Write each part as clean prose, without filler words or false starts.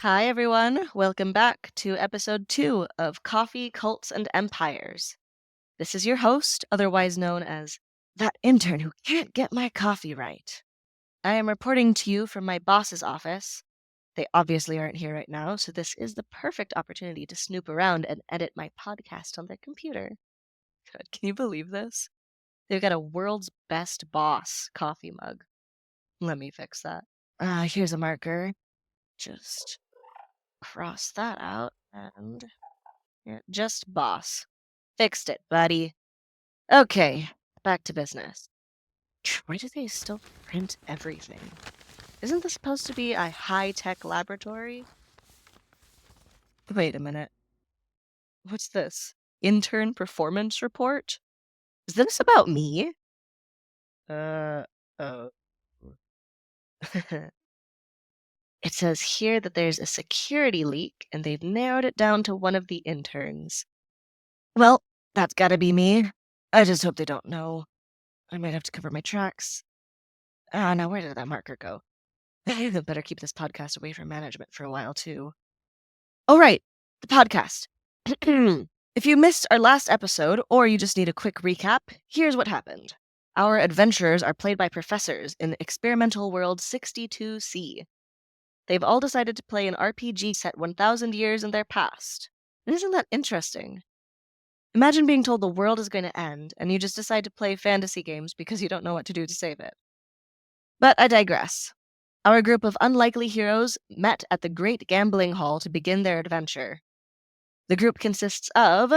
Hi, everyone. Welcome back to episode 2 of Coffee, Cults, and Empires. This is your host, otherwise known as that intern who can't get my coffee right. I am reporting to you from my boss's office. They obviously aren't here right now, so this is the perfect opportunity to snoop around and edit my podcast on their computer. Good. Can you believe this? They've got a world's best boss coffee mug. Let me fix that. Here's a marker. Just cross that out and yeah, just boss. Fixed it, buddy. Okay, back to business. Why do they still print everything? Isn't this supposed to be a high-tech laboratory? Wait a minute. What's this? Intern performance report? Is this about me? Oh. It says here that there's a security leak, and they've narrowed it down to one of the interns. Well, that's gotta be me. I just hope they don't know. I might have to cover my tracks. Now where did that marker go? I better keep this podcast away from management for a while, too. Oh, right, the podcast. If you missed our last episode, or you just need a quick recap, here's what happened. Our adventurers are played by professors in Experimental World 62C. They've all decided to play an RPG set 1,000 years in their past. Isn't that interesting? Imagine being told the world is going to end, and you just decide to play fantasy games because you don't know what to do to save it. But I digress. Our group of unlikely heroes met at the Great Gambling Hall to begin their adventure. The group consists of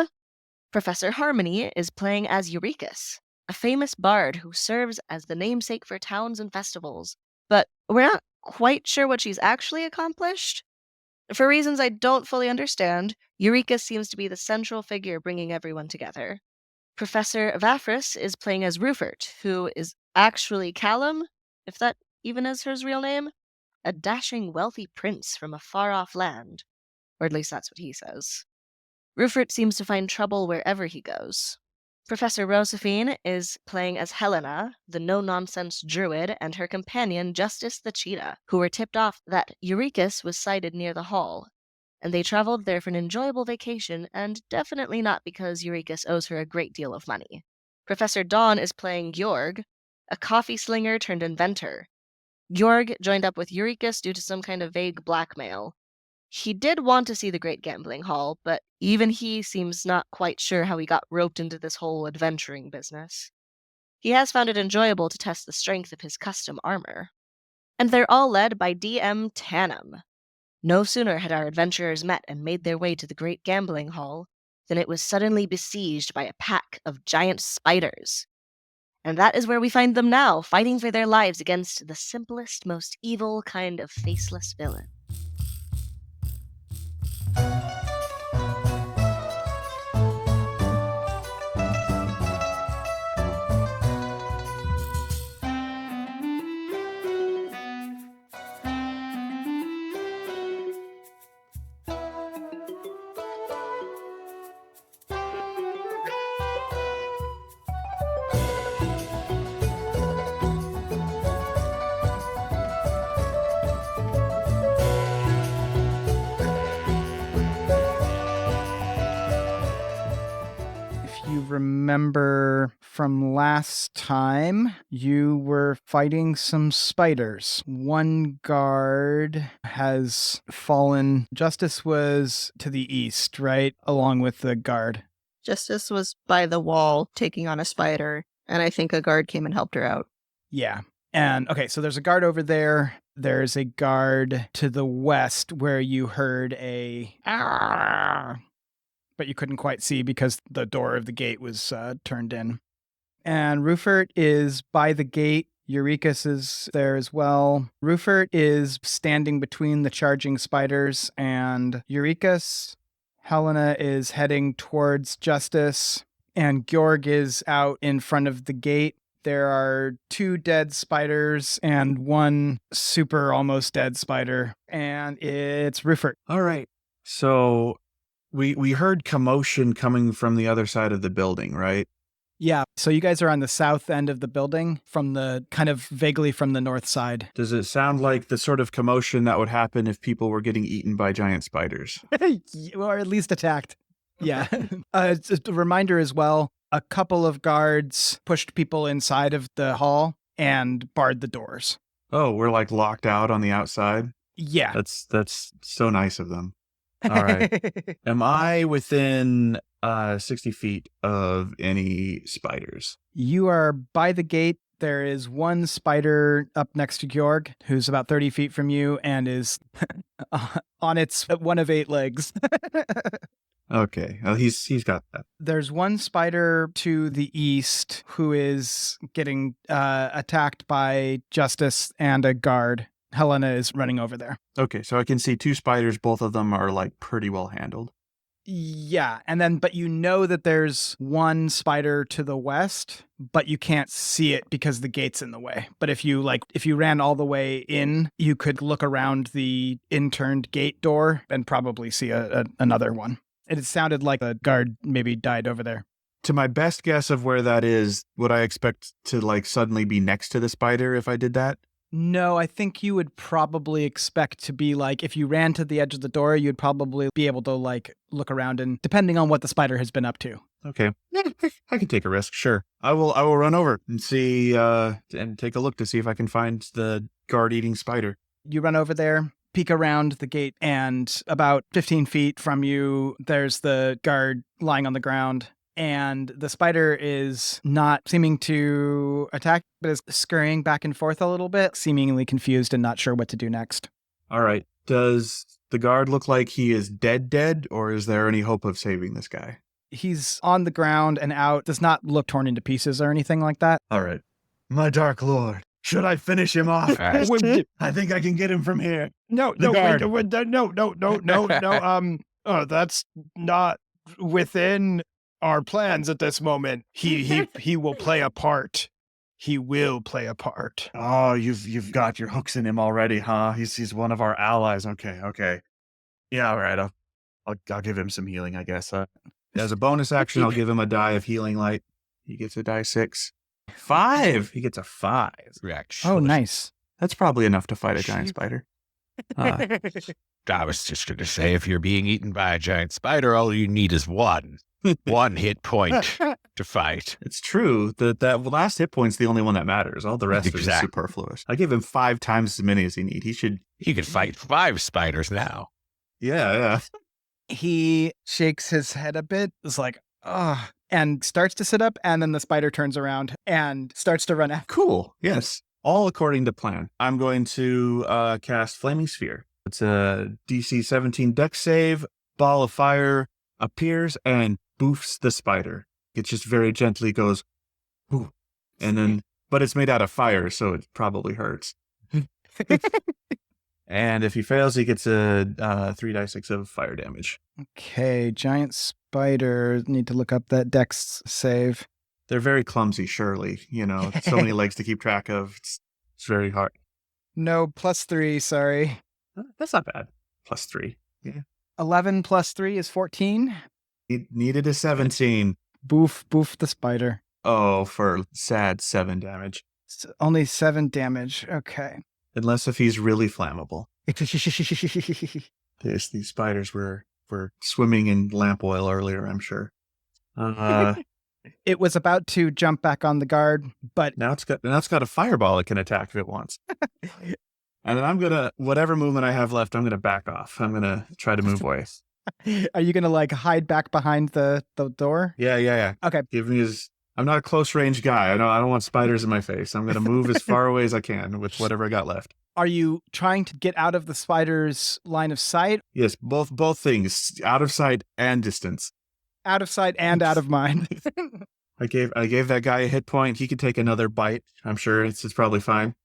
Professor Harmony is playing as Urekas, a famous bard who serves as the namesake for towns and festivals, but we're not quite sure what she's actually accomplished. For reasons I don't fully understand, Urekas seems to be the central figure bringing everyone together. Professor Vafris is playing as Ruffort, who is actually Callum, if that even is his real name, a dashing, wealthy prince from a far-off land. Or at least that's what he says. Ruffort seems to find trouble wherever he goes. Professor Rozafeen is playing as Hellena, the no-nonsense druid, and her companion Justice the Cheetah, who were tipped off that Urekas was sighted near the hall, and they traveled there for an enjoyable vacation, and definitely not because Urekas owes her a great deal of money. Professor Dawn is playing Georg, a coffee slinger turned inventor. Georg joined up with Urekas due to some kind of vague blackmail. He did want to see the Great Gambling Hall, but even he seems not quite sure how he got roped into this whole adventuring business. He has found it enjoyable to test the strength of his custom armor. And they're all led by DM Tanam. No sooner had our adventurers met and made their way to the Great Gambling Hall than it was suddenly besieged by a pack of giant spiders. And that is where we find them now, fighting for their lives against the simplest, most evil kind of faceless villain. Remember from last time, you were fighting some spiders. One guard has fallen. Justice was to the east, right? Along with the guard. Justice was by the wall taking on a spider, and I think a guard came and helped her out. Yeah. And okay, so there's a guard over there. There's a guard to the west where you heard a but you couldn't quite see because the door of the gate was turned in. And Ruffort is by the gate. Urekas is there as well. Ruffort is standing between the charging spiders and Urekas. Hellena is heading towards Justice, and Georg is out in front of the gate. There are 2 dead spiders and 1 super almost dead spider, and it's Ruffort. All right. So we heard commotion coming from the other side of the building, right? Yeah, so you guys are on the south end of the building from the kind of vaguely from the north side. Does it sound like the sort of commotion that would happen if people were getting eaten by giant spiders? Or at least attacked. Yeah. Just a reminder as well, a couple of guards pushed people inside of the hall and barred the doors. Oh, we're like locked out on the outside? Yeah. That's so nice of them. All right. Am I within 60 feet of any spiders? You are by the gate. There is one spider up next to Georg, who's about 30 feet from you and is on its one of 8 legs. Okay. Well, he's got that. There's one spider to the east who is getting attacked by Justice and a guard. Hellena is running over there. Okay, so I can see 2 spiders. Both of them are like pretty well handled. Yeah, and then but you know that there's one spider to the west, but you can't see it because the gate's in the way. But if you ran all the way in, you could look around the interned gate door and probably see another one. It sounded like a guard maybe died over there. To my best guess of where that is, would I expect to like suddenly be next to the spider if I did that? No, I think you would probably expect to be like, if you ran to the edge of the door, you'd probably be able to like look around and depending on what the spider has been up to. Okay. I can take a risk, sure. I will run over and see and take a look to see if I can find the guard eating spider. You run over there, peek around the gate, and about 15 feet from you, there's the guard lying on the ground. And the spider is not seeming to attack, but is scurrying back and forth a little bit, seemingly confused and not sure what to do next. All right. Does the guard look like he is dead, or is there any hope of saving this guy? He's on the ground and out, does not look torn into pieces or anything like that. All right. My dark lord, should I finish him off? I think I can get him from here. No, that's not within our plans at this moment. He will play a part. He will play a part. Oh, you've got your hooks in him already, huh? He's one of our allies. Okay. Yeah, all right. I'll give him some healing, I guess. As a bonus action, I'll give him a die of healing light. He gets a die 6. 5. He gets a 5. Reaction. Oh, nice. That's probably enough to fight a giant spider. I was just going to say, if you're being eaten by a giant spider, all you need is one hit point to fight. It's true that last hit point's the only one that matters. All the rest is Exactly. superfluous. I gave him 5 times as many as he need. He could fight 5 spiders now. Yeah. He shakes his head a bit, is like, ugh, and starts to sit up, and then the spider turns around and starts to run after. Cool. Yes. All according to plan. I'm going to cast Flaming Sphere. It's a DC 17 dex save. Ball of fire appears and boofs the spider. It just very gently goes, ooh, and then, but it's made out of fire, so it probably hurts. And if he fails, he gets a 3d6 of fire damage. Okay, giant spider. Need to look up that dex save. They're very clumsy, surely. So many legs to keep track of. It's very hard. No, +3, sorry. That's not bad. +3. Yeah. 11 + 3 is 14. It needed a 17. Boof the spider. Oh, for sad 7 damage. Only 7 damage. Okay. Unless if he's really flammable. These spiders were swimming in lamp oil earlier, I'm sure. It was about to jump back on the guard, but Now it's got a fireball it can attack if it wants. And then whatever movement I have left, I'm gonna back off. I'm gonna try to move away. Are you gonna like hide back behind the door? Yeah. Okay. I'm not a close range guy. I don't want spiders in my face. I'm gonna move as far away as I can with whatever I got left. Are you trying to get out of the spider's line of sight? Yes, both things, out of sight and distance. Out of sight and out of mind. I gave that guy a hit point. He could take another bite. I'm sure it's probably fine.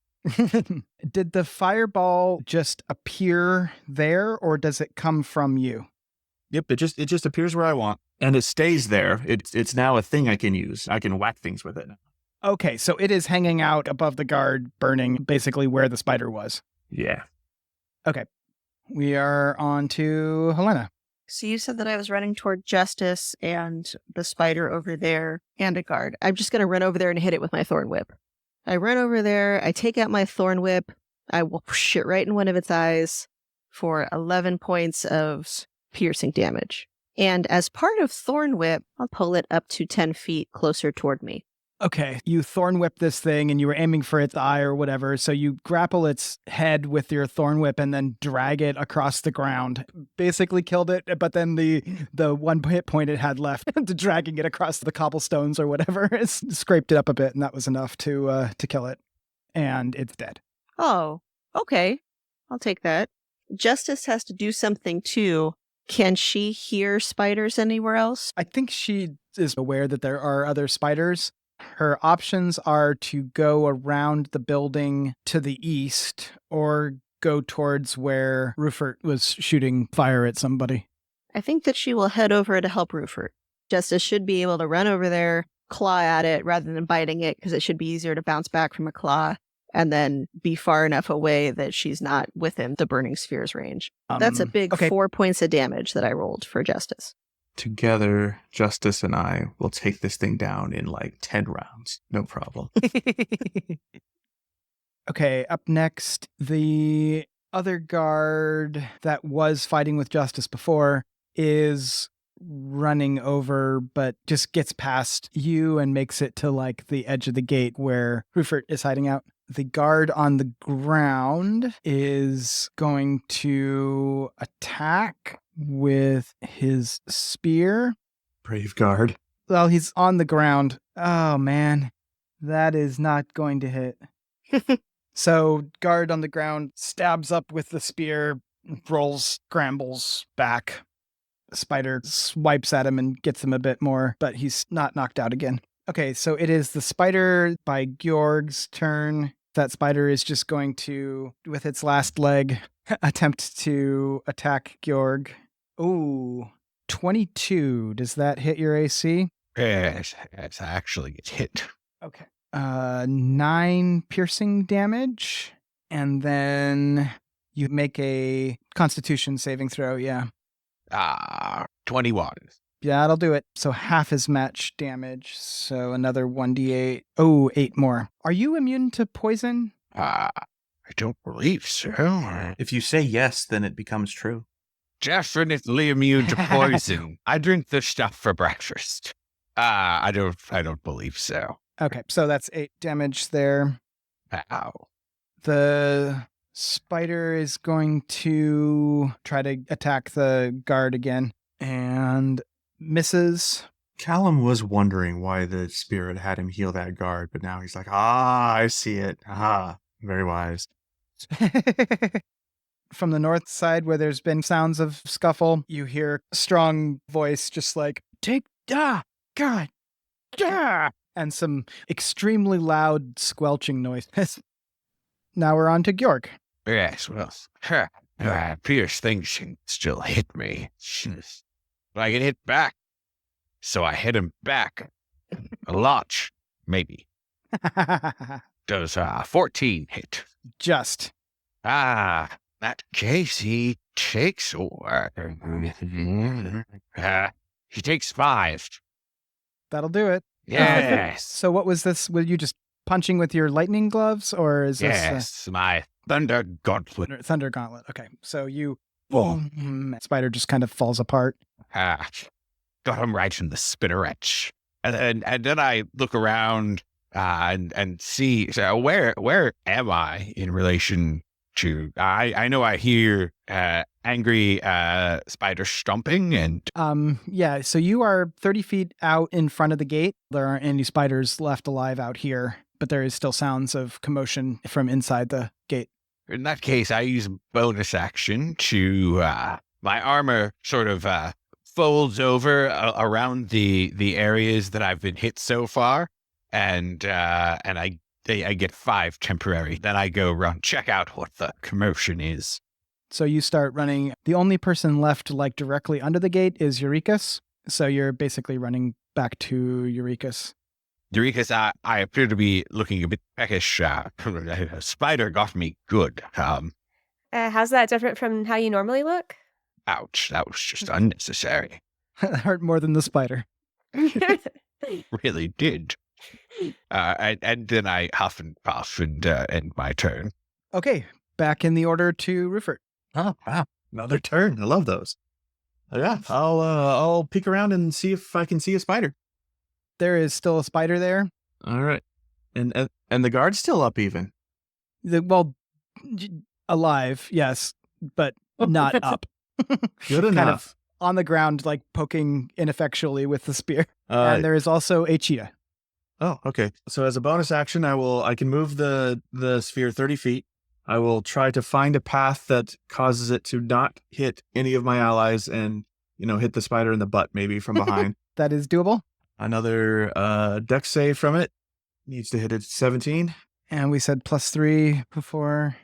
Did the fireball just appear there, or does it come from you? Yep, it just appears where I want, and it stays there. It's now a thing I can use. I can whack things with it. Okay, so it is hanging out above the guard, burning basically where the spider was. Yeah. We are on to Hellena. So you said that I was running toward Justice and the spider over there and a guard. I'm just going to run over there and hit it with my thorn whip. I run over there, I take out my thorn whip, I will push it right in one of its eyes for 11 points of piercing damage. And as part of thorn whip, I'll pull it up to 10 feet closer toward me. Okay, you thorn whip this thing and you were aiming for its eye or whatever. So you grapple its head with your thorn whip and then drag it across the ground. Basically killed it, but then the one hit point it had left to dragging it across the cobblestones or whatever, it scraped it up a bit, and that was enough to kill it. And it's dead. Oh, okay. I'll take that. Justice has to do something too. Can she hear spiders anywhere else? I think she is aware that there are other spiders. Her options are to go around the building to the east or go towards where Ruffort was shooting fire at somebody. I think that she will head over to help Ruffort. Justice should be able to run over there, claw at it rather than biting it, because it should be easier to bounce back from a claw, and then be far enough away that she's not within the burning sphere's range. That's a big 4 points of damage that I rolled for Justice. Together, Justice and I will take this thing down in like 10 rounds. No problem. Okay, up next, the other guard that was fighting with Justice before is running over, but just gets past you and makes it to like the edge of the gate where Ruffort is hiding out. The guard on the ground is going to attack with his spear. Brave guard. Well, he's on the ground. Oh, man. That is not going to hit. So, guard on the ground stabs up with the spear, rolls, scrambles back. Spider swipes at him and gets him a bit more, but he's not knocked out again. Okay, so it is the spider by Georg's turn. That spider is just going to, with its last leg, attempt to attack Georg. Ooh, 22. Does that hit your AC? Yes, actually gets hit. Okay. 9 piercing damage, and then you make a Constitution saving throw, yeah. 21. Yeah, that'll do it. So half his match damage, so another 1d8. Oh, 8 more. Are you immune to poison? I don't believe so. If you say yes, then it becomes true. Definitely immune to poison. I drink this stuff for breakfast. I don't believe so. Okay, so that's 8 damage there. Ow. The spider is going to try to attack the guard again and misses. Callum was wondering why the spirit had him heal that guard, but now he's like, I see it. Aha, very wise. From the north side where there's been sounds of scuffle, you hear a strong voice just like, take, God, and some extremely loud squelching noises. Now we're on to Georg. Yes, well, Pierce things can still hit me. But I can hit back. So I hit him back. A lot, maybe. Does 14 hit? Just. That case, he takes... he takes 5. That'll do it. Yes. So what was this? Were you just punching with your lightning gloves, or is Yes, my Thunder Gauntlet. this Thunder Gauntlet? Okay, so you... Boom. Spider just kind of falls apart. Got him right in the spinneret. And then I look around and see, so where am I in relation to... I know I hear angry spider stomping and... Yeah, so you are 30 feet out in front of the gate. There aren't any spiders left alive out here, but there is still sounds of commotion from inside the gate. In that case, I use a bonus action to... my armor sort of folds over around the areas that I've been hit so far, and I get 5 temporary. Then I go run, check out what the commotion is. So you start running. The only person left like directly under the gate is Urekas. So you're basically running back to Urekas. Urekas, I appear to be looking a bit peckish. A spider got me good. How's that different from how you normally look? Ouch, that was just unnecessary. That hurt more than the spider. Really did. And then I huff and puff and end my turn. Okay, back in the order to Ruffort. Oh, wow. Another turn. I love those. Yeah, I'll peek around and see if I can see a spider. There is still a spider there. All right. And the guard's still up even. Alive, yes, but not up. Good Kind enough. of on the ground, like poking ineffectually with the spear. Uh, And there is also a cheetah. Oh, okay. So as a bonus action, I can move the sphere 30 feet. I will try to find a path that causes it to not hit any of my allies and, hit the spider in the butt maybe from behind. That is doable. Another dex save from it. Needs to hit it 17. And we said +3 before.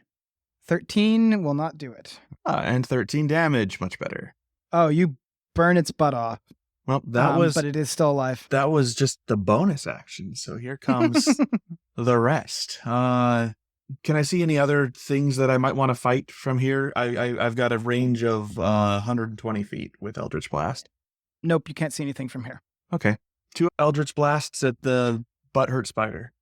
13 will not do it. And 13 damage. Much better. Oh, you burn its butt off. Well, But it is still alive. that was just the bonus action. So here comes the rest. Can I see any other things that I might want to fight from here? I've got a range of 120 feet with Eldritch Blast. Nope, you can't see anything from here. Okay. 2 Eldritch Blasts at the butthurt spider.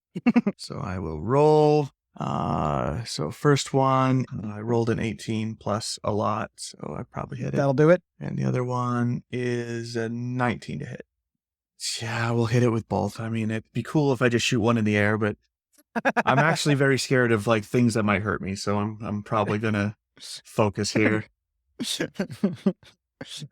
So I will roll. So first one, I rolled an 18 plus a lot, so I probably hit it. That'll do it. And the other one is a 19 to hit. Yeah, we'll hit it with both. I mean, it'd be cool if I just shoot one in the air, but I'm actually very scared of things that might hurt me, so I'm probably gonna focus here.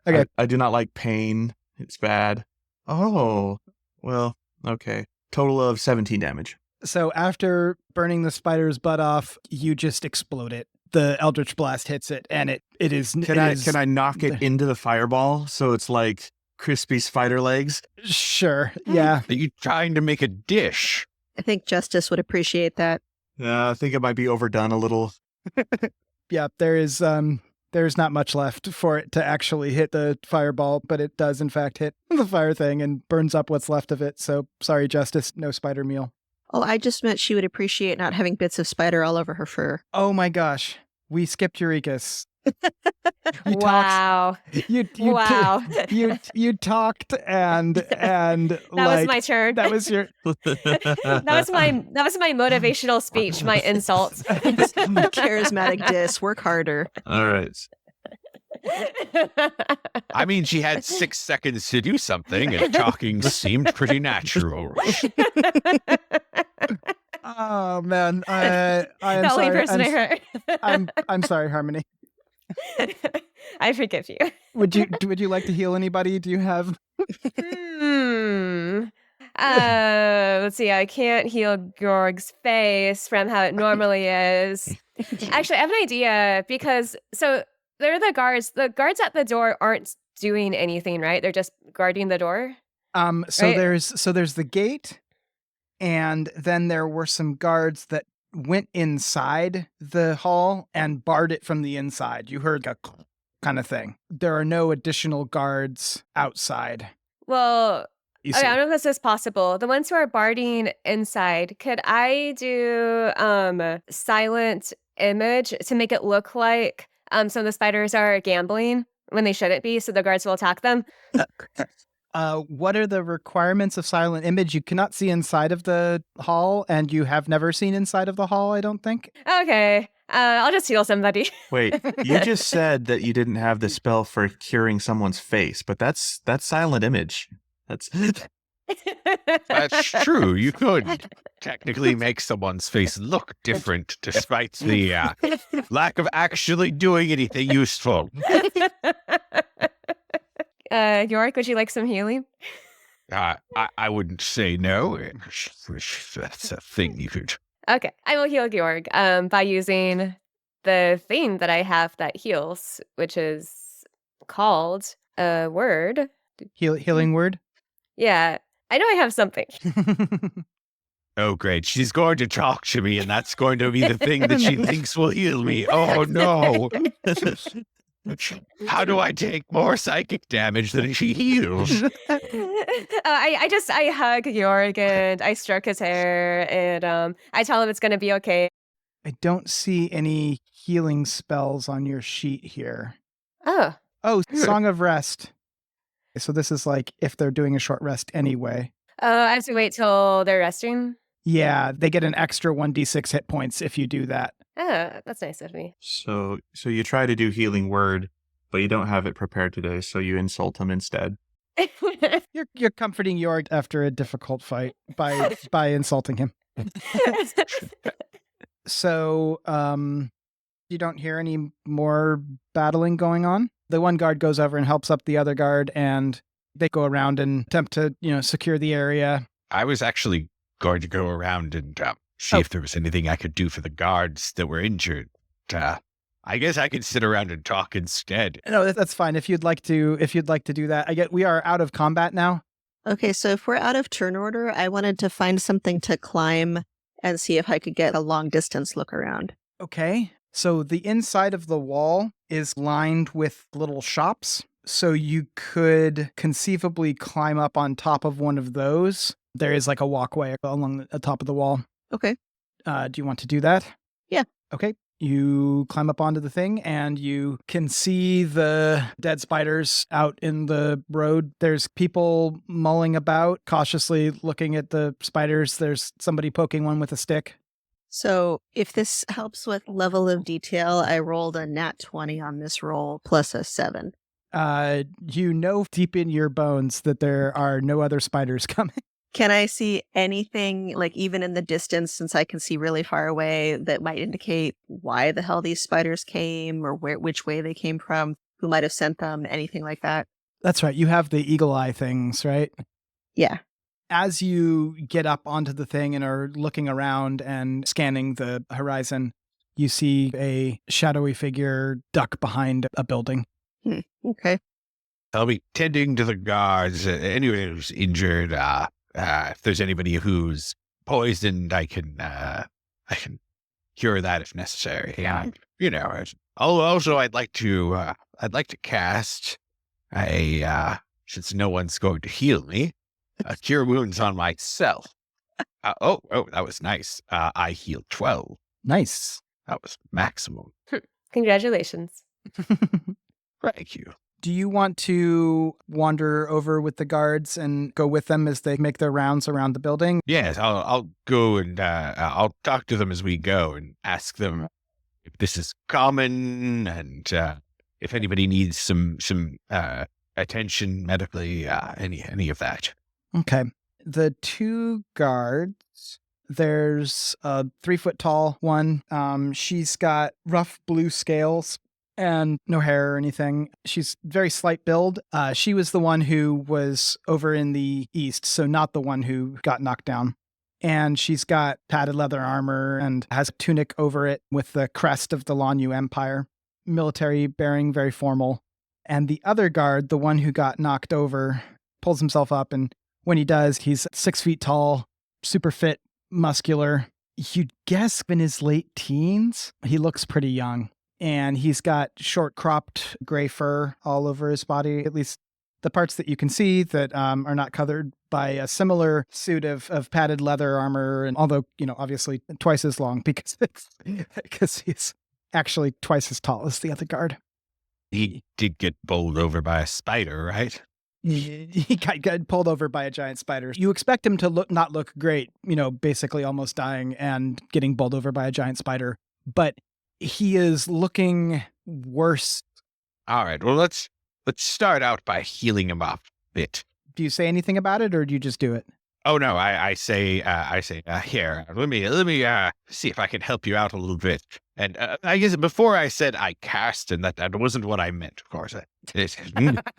Okay. I do not like pain. It's bad. Oh, well, okay. Total of 17 damage. So after burning the spider's butt off, you just explode it. The Eldritch Blast hits it, and it is... Can I knock it into the fireball so it's like crispy spider legs? Sure, yeah. Are you trying to make a dish? I think Justice would appreciate that. Yeah, I think it might be overdone a little. Yeah, there's not much left for it to actually hit the fireball, but it does in fact hit the fire thing and burns up what's left of it. So sorry, Justice, no spider meal. Oh, I just meant she would appreciate not having bits of spider all over her fur. Oh my gosh, we skipped Urekas. Wow. Wow. You talked and That was my turn. That was your that was my motivational speech, my insult. Charismatic diss, work harder. All right. I mean, she had 6 seconds to do something, and talking seemed pretty natural. Oh man, I am the only sorry. person I hurt. I'm sorry, Harmony. I forgive you. Would you like to heal anybody? Do you have? Let's see. I can't heal Georg's face from how it normally is. Actually, I have an idea because they're the guards. The guards at the door aren't doing anything, right? They're just guarding the door. So right? there's the gate, and then there were some guards that went inside the hall and barred it from the inside. You heard a kind of thing. There are no additional guards outside. Well, You okay, see. I don't know if this is possible. The ones who are barding inside, could I do silent image to make it look like some of the spiders are gambling when they shouldn't be, so the guards will attack them? What are the requirements of silent image? You cannot see inside of the hall, and you have never seen inside of the hall, I don't think. Okay, I'll just heal somebody. Wait, you just said that you didn't have the spell for curing someone's face, but that's silent image. That's That's true. You could technically make someone's face look different despite the lack of actually doing anything useful. Georg, would you like some healing? I wouldn't say no. That's a thing you could. Okay, I will heal Georg by using the thing that I have that heals, which is called a word. Healing word? Yeah, I know I have something. Oh, great. She's going to talk to me, and that's going to be the thing that she thinks will heal me. Oh, no. How do I take more psychic damage than she heals? I hug Georg and I stroke his hair and I tell him it's going to be okay. I don't see any healing spells on your sheet here. Oh, Oh, Song of Rest. So this is like if they're doing a short rest anyway. I have to wait till they're resting. Yeah, they get an extra 1d6 hit points if you do that. Oh, that's nice of me. So you try to do healing word, but you don't have it prepared today, so you insult him instead. You're comforting Georg after a difficult fight by insulting him. So, you don't hear any more battling going on. The one guard goes over and helps up the other guard, and they go around and attempt to, secure the area. I was actually going to go around and see if there was anything I could do for the guards that were injured. I guess I could sit around and talk instead. No, that's fine. If you'd like to do that. We are out of combat now. Okay, so if we're out of turn order, I wanted to find something to climb and see if I could get a long distance look around. Okay. So the inside of the wall is lined with little shops. So you could conceivably climb up on top of one of those. There is like a walkway along the top of the wall. Okay. Do you want to do that? Yeah. Okay. You climb up onto the thing and you can see the dead spiders out in the road. There's people mulling about, cautiously looking at the spiders. There's somebody poking one with a stick. So if this helps with level of detail, I rolled a nat 20 on this roll plus a 7. You know deep in your bones that there are no other spiders coming. Can I see anything, like even in the distance, since I can see really far away, that might indicate why the hell these spiders came or which way they came from, who might have sent them, anything like that? That's right. You have the eagle eye things, right? Yeah. As you get up onto the thing and are looking around and scanning the horizon, you see a shadowy figure duck behind a building. Okay. I'll be tending to the guards. Anyone who's injured, if there's anybody who's poisoned, I can cure that if necessary. Also, I'd like to cast since no one's going to heal me, cure wounds on myself. That was nice. I healed 12. Nice. That was maximum. Congratulations. Thank you. Do you want to wander over with the guards and go with them as they make their rounds around the building? Yes, I'll go and I'll talk to them as we go and ask them if this is common and if anybody needs some attention medically, any of that. Okay. The two guards, there's a 3-foot tall one. She's got rough blue scales and no hair or anything. She's very slight build. She was the one who was over in the east, so not the one who got knocked down. And she's got padded leather armor and has a tunic over it with the crest of the Lanyu Empire. Military bearing, very formal. And the other guard, the one who got knocked over, pulls himself up, and when he does, he's 6 feet tall, super fit, muscular. You'd guess in his late teens. He looks pretty young. And he's got short cropped gray fur all over his body, at least the parts that you can see that are not covered by a similar suit of padded leather armor. And although, obviously twice as long because he's actually twice as tall as the other guard. He did get bowled over by a spider, right? He got pulled over by a giant spider. You expect him to not look great, basically almost dying and getting bowled over by a giant spider. But he is looking worse. All right. Well, let's start out by healing him up a bit. Do you say anything about it, or do you just do it? Oh no, I say, here, let me see if I can help you out a little bit. And I guess before I said I cast, and that wasn't what I meant, of course. There's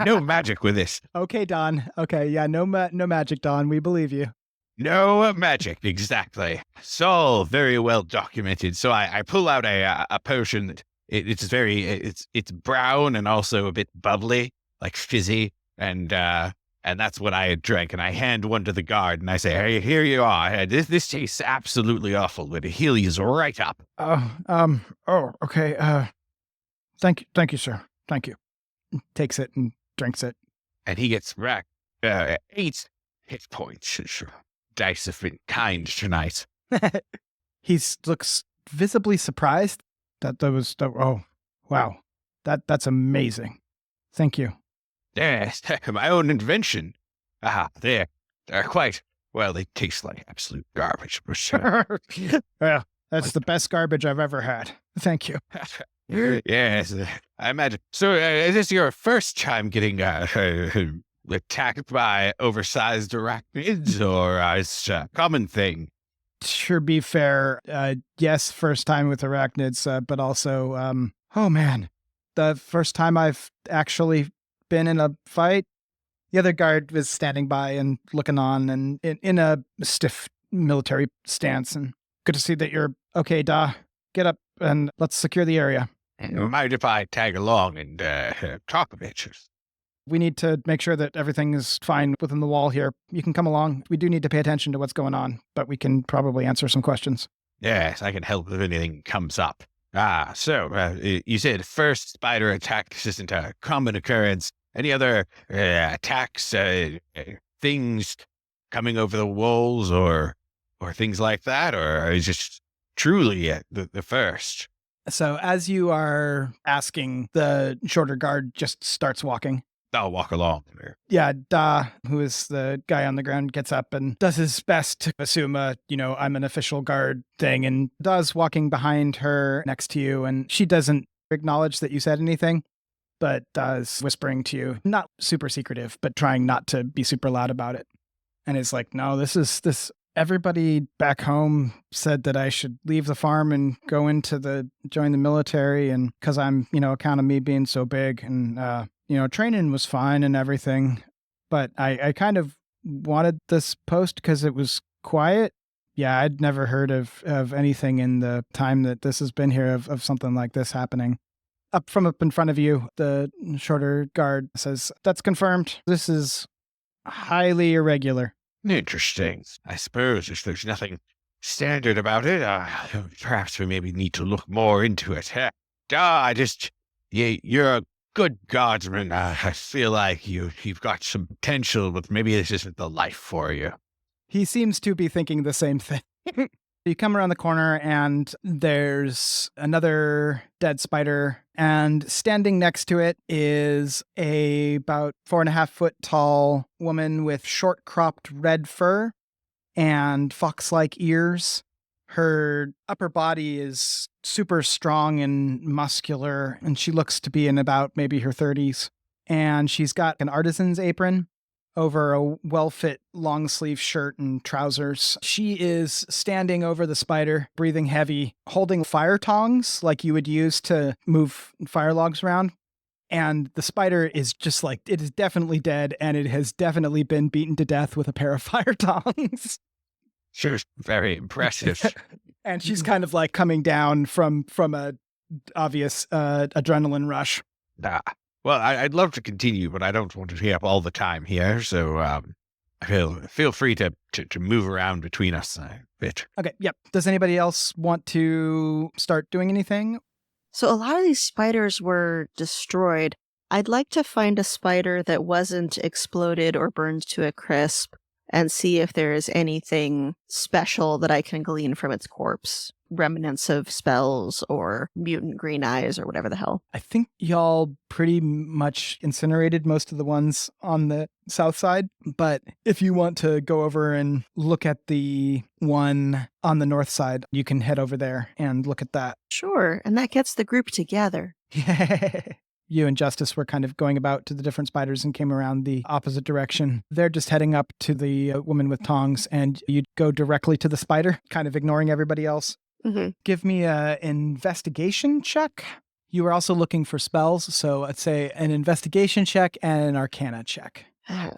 no magic with this. Okay, Don. Okay, yeah, no magic, Don. We believe you. No magic, exactly. It's all very well documented. So I pull out a potion that it's brown and also a bit bubbly, like fizzy, and that's what I had drank. And I hand one to the guard and I say, "Hey, here you are. This tastes absolutely awful, but it heals you right up." Okay. Thank you, sir. Thank you. Takes it and drinks it. And he gets back 8 hit points. Dice have been kind tonight. He looks visibly surprised. Oh, wow. That's amazing. Thank you. Yes, my own invention. They're quite, well, they taste like absolute garbage for sure. Well, that's the best garbage I've ever had. Thank you. Yes, I imagine. So, is this your first time getting attacked by oversized arachnids, or is it a common thing? To be fair, yes, first time with arachnids, but also, oh man, the first time I've actually been in a fight. The other guard was standing by and looking on and in a stiff military stance. And good to see that you're okay, Da. Get up and let's secure the area. Mind if I tag along and talk a bit? We need to make sure that everything is fine within the wall here. You can come along. We do need to pay attention to what's going on, but we can probably answer some questions. Yes, I can help if anything comes up. So you said first spider attack. This isn't a common occurrence. Any other attacks, things coming over the walls or things like that? Or is this truly the first? So as you are asking, the shorter guard just starts walking. I'll walk along there. Yeah, Da, who is the guy on the ground, gets up and does his best to assume I'm an official guard thing. And Da's walking behind her next to you, and she doesn't acknowledge that you said anything, but Da's whispering to you, not super secretive, but trying not to be super loud about it. And it's like, no, this. Everybody back home said that I should leave the farm and go join the military, and because I'm, account of me being so big, and training was fine and everything, but I kind of wanted this post because it was quiet. Yeah, I'd never heard of anything in the time that this has been here of something like this happening. Up in front of you, the shorter guard says, "That's confirmed. This is highly irregular." Interesting. I suppose if there's nothing standard about it, perhaps we maybe need to look more into it. You're a good guardsman. I feel like you've got some potential, but maybe this isn't the life for you. He seems to be thinking the same thing. You come around the corner and there's another dead spider, and standing next to it is a about 4.5 foot tall woman with short cropped red fur and fox-like ears. Her upper body is super strong and muscular, and she looks to be in about maybe her 30s. And she's got an artisan's apron over a well-fit long-sleeve shirt and trousers. She is standing over the spider, breathing heavy, holding fire tongs like you would use to move fire logs around. And the spider is just like, it is definitely dead, and it has definitely been beaten to death with a pair of fire tongs. Sure, very impressive. And she's kind of like coming down from a obvious adrenaline rush. Well, I'd love to continue, but I don't want to be up all the time here, so feel free to move around between us a bit. Okay, yep. Does anybody else want to start doing anything? So a lot of these spiders were destroyed. I'd like to find a spider that wasn't exploded or burned to a crisp and see if there is anything special that I can glean from its corpse. Remnants of spells or mutant green eyes or whatever the hell. I think y'all pretty much incinerated most of the ones on the south side, but if you want to go over and look at the one on the north side, you can head over there and look at that. Sure, and that gets the group together. You and Justice were kind of going about to the different spiders and came around the opposite direction. They're just heading up to the woman with tongs, and you go directly to the spider, kind of ignoring everybody else. Mm-hmm. Give me an investigation check. You were also looking for spells, so I'd say an investigation check and an arcana check.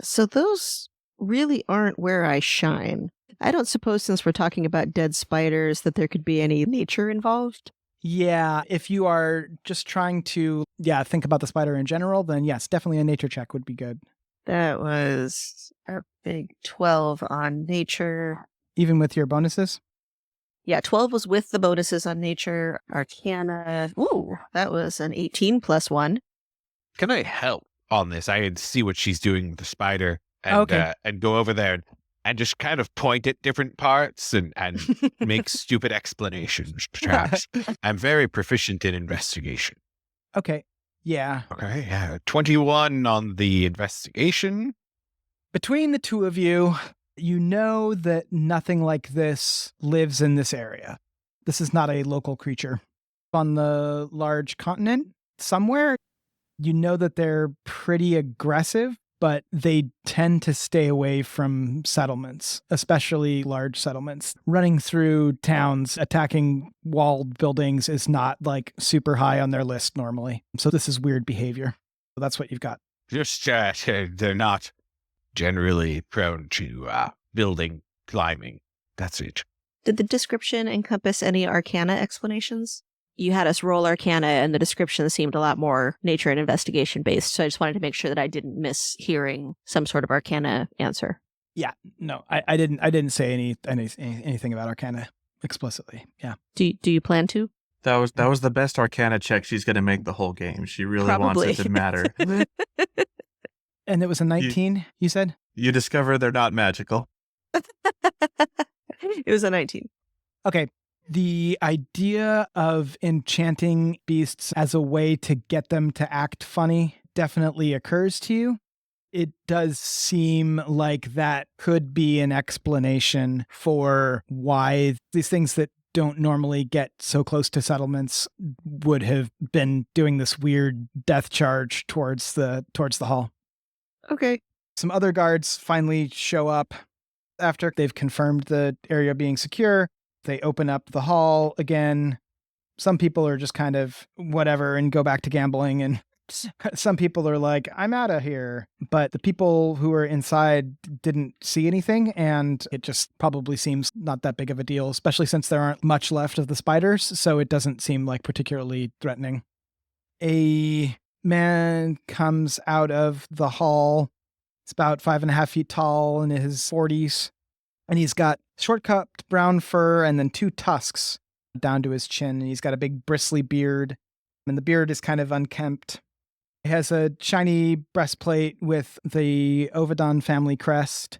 So those really aren't where I shine. I don't suppose, since we're talking about dead spiders, that there could be any nature involved? Yeah, if you are just trying to, think about the spider in general, then yes, definitely a nature check would be good. That was a big 12 on nature. Even with your bonuses? Yeah, 12 was with the bonuses on nature. Arcana, that was an 18 plus 1. Can I help on this? I see what she's doing with the spider and, okay. And go over there and just kind of point at different parts and make stupid explanations, perhaps. I'm very proficient in investigation. Okay. Yeah. Okay, yeah. 21 on the investigation. Between the two of you, you know that nothing like this lives in this area. This is not a local creature. On the large continent, somewhere, you know that they're pretty aggressive, but they tend to stay away from settlements, especially large settlements. Running through towns, attacking walled buildings is not like super high on their list normally. So this is weird behavior. So that's what you've got. Just, they're not generally prone to building, climbing. That's it. Did the description encompass any arcana explanations? You had us roll arcana, and the description seemed a lot more nature and investigation based. So I just wanted to make sure that I didn't miss hearing some sort of arcana answer. Yeah, no, I didn't say anything about arcana explicitly. Yeah. Do you plan to? That was the best Arcana check she's going to make the whole game. She really Probably. wants it to matter. And it was a 19, you said? You discover they're not magical. It was a 19. Okay. The idea of enchanting beasts as a way to get them to act funny definitely occurs to you. It does seem like that could be an explanation for why these things that don't normally get so close to settlements would have been doing this weird death charge towards the hall. Okay. Some other guards finally show up after they've confirmed the area being secure. They open up the hall again. Some people are just kind of whatever and go back to gambling, and some people are like, I'm out of here. But the people who are inside didn't see anything, and it just probably seems not that big of a deal, especially since there aren't much left of the spiders, so it doesn't seem like particularly threatening. A man comes out of the hall. It's about 5.5 feet tall, in his 40s. And he's got short-cut brown fur and then 2 tusks down to his chin. And he's got a big bristly beard. And the beard is kind of unkempt. He has a shiny breastplate with the Tanovadan family crest.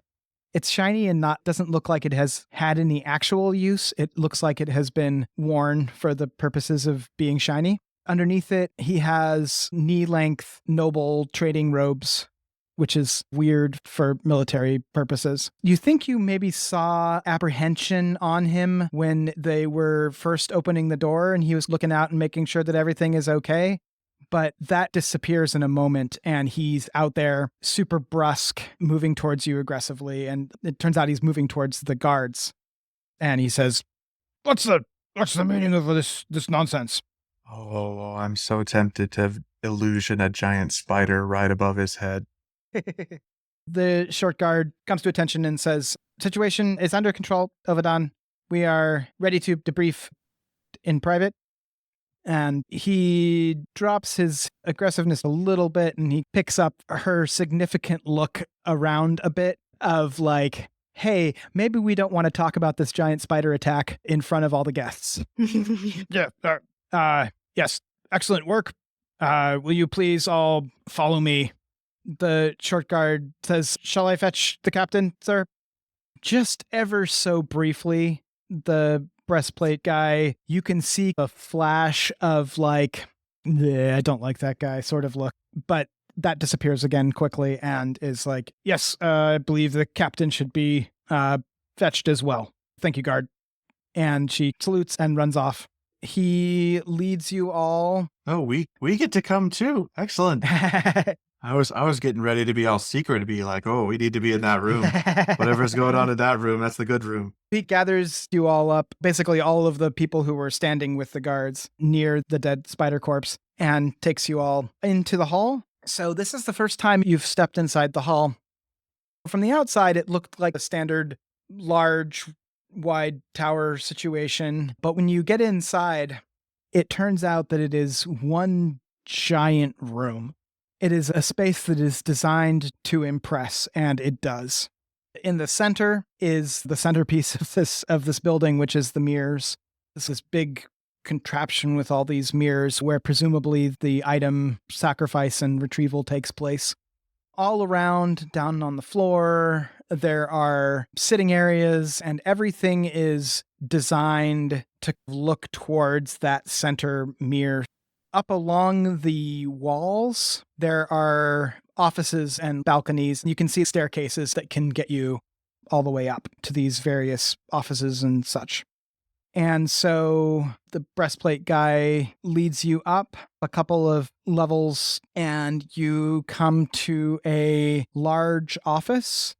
It's shiny and doesn't look like it has had any actual use. It looks like it has been worn for the purposes of being shiny. Underneath it, he has knee-length noble trading robes, which is weird for military purposes. You think you maybe saw apprehension on him when they were first opening the door and he was looking out and making sure that everything is okay. But that disappears in a moment, and he's out there super brusque, moving towards you aggressively. And it turns out he's moving towards the guards. And he says, What's the meaning of this nonsense? Oh, I'm so tempted to illusion a giant spider right above his head. The short guard comes to attention and says, Situation is under control, Tanovadan. We are ready to debrief in private. And he drops his aggressiveness a little bit, and he picks up her significant look around a bit of like, hey, maybe we don't want to talk about this giant spider attack in front of all the guests. Yes, excellent work. Will you please all follow me? The short guard says, Shall I fetch the captain, sir? Just ever so briefly, the breastplate guy, you can see a flash of like, I don't like that guy sort of look, but that disappears again quickly and is like, yes, I believe the captain should be fetched as well. Thank you, guard. And she salutes and runs off. He leads you all. Oh, we get to come too. Excellent. I was getting ready to be all secret to be like, oh, we need to be in that room. Whatever's going on in that room, that's the good room. He gathers you all up, basically all of the people who were standing with the guards near the dead spider corpse, and takes you all into the hall. So this is the first time you've stepped inside the hall. From the outside, it looked like a standard large, wide tower situation. But when you get inside, it turns out that it is one giant room. It is a space that is designed to impress, and it does. In the center is the centerpiece of this building, which is the mirrors. This is big contraption with all these mirrors where presumably the item sacrifice and retrieval takes place. All around, down on the floor, there are sitting areas, and everything is designed to look towards that center mirror. Up along the walls, there are offices and balconies. You can see staircases that can get you all the way up to these various offices and such. And so the breastplate guy leads you up a couple of levels and you come to a large office.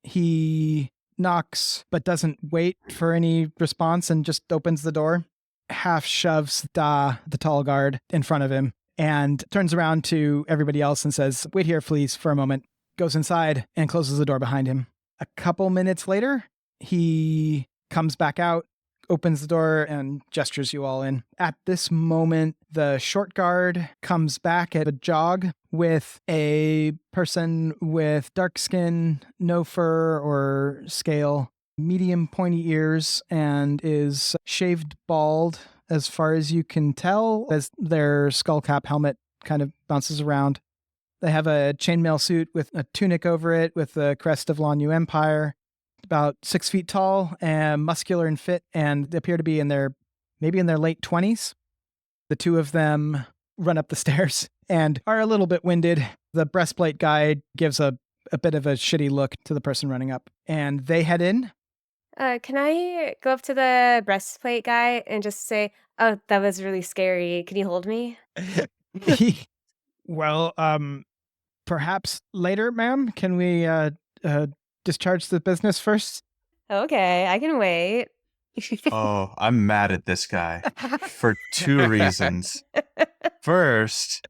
He knocks but doesn't wait for any response and just opens the door, half shoves the tall guard in front of him and turns around to everybody else and says, "Wait here, please, for a moment." Goes inside and closes the door behind him. A couple minutes later, he comes back out, opens the door, and gestures you all in. At this moment, the short guard comes back at a jog with a person with dark skin, no fur or scale, medium pointy ears, and is shaved bald as far as you can tell, as their skullcap helmet kind of bounces around. They have a chainmail suit with a tunic over it with the crest of Lanyu Empire. About 6 feet tall and muscular and fit, and they appear to be maybe in their late 20s. The two of them run up the stairs and are a little bit winded. The breastplate guy gives a bit of a shitty look to the person running up, and they head in. Can I go up to the breastplate guy and just say, "Oh, that was really scary. Can you hold me?" Well, Perhaps later, ma'am. Can we discharge the business first? Okay, I can wait. Oh, I'm mad at this guy for 2 reasons. First,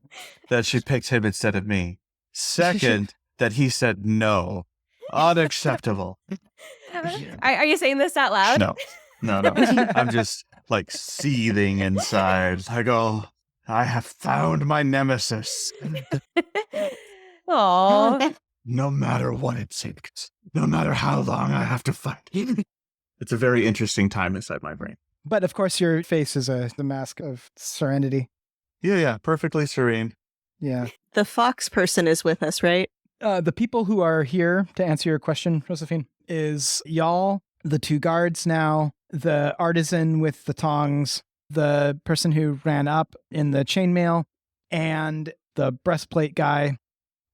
that she picked him instead of me. Second, that he said no. Unacceptable. Are you saying this out loud? No. I'm just like seething inside. I go, I have found my nemesis. Aw. No matter what it takes, no matter how long I have to fight. It's a very interesting time inside my brain. But of course, your face is the mask of serenity. Yeah, perfectly serene. Yeah. The fox person is with us, right? The people who are here to answer your question, Rozafeen, is y'all, the 2 guards now, the artisan with the tongs, the person who ran up in the chainmail, and the breastplate guy.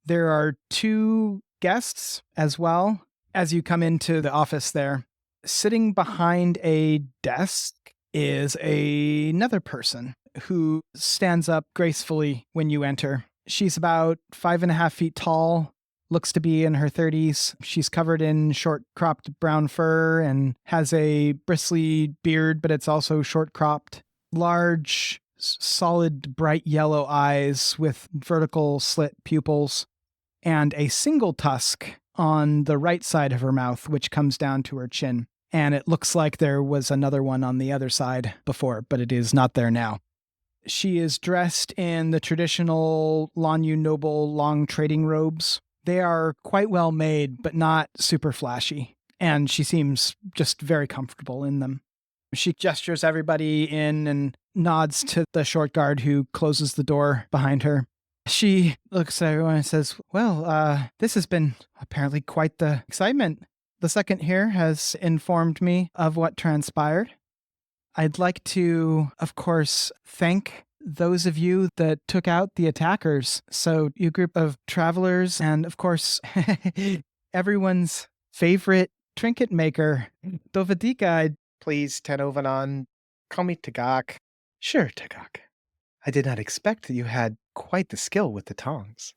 There are 2 guests as well as you come into the office there. Sitting behind a desk is another person who stands up gracefully when you enter. She's about 5.5 feet tall, looks to be in her 30s. She's covered in short cropped brown fur and has a bristly beard, but it's also short cropped. Large, solid, bright yellow eyes with vertical slit pupils, and a single tusk on the right side of her mouth, which comes down to her chin. And it looks like there was another one on the other side before, but it is not there now. She is dressed in the traditional Lanyu noble long trading robes. They are quite well made, but not super flashy. And she seems just very comfortable in them. She gestures everybody in and nods to the short guard who closes the door behind her. She looks at everyone and says, "Well, this has been apparently quite the excitement. The second here has informed me of what transpired. I'd like to, of course, thank those of you that took out the attackers. So you group of travelers and, of course, everyone's favorite trinket maker, Dovadika." Please, Tanovadan, call me Tagak. "Sure, Tagak." I did not expect that you had quite the skill with the tongs.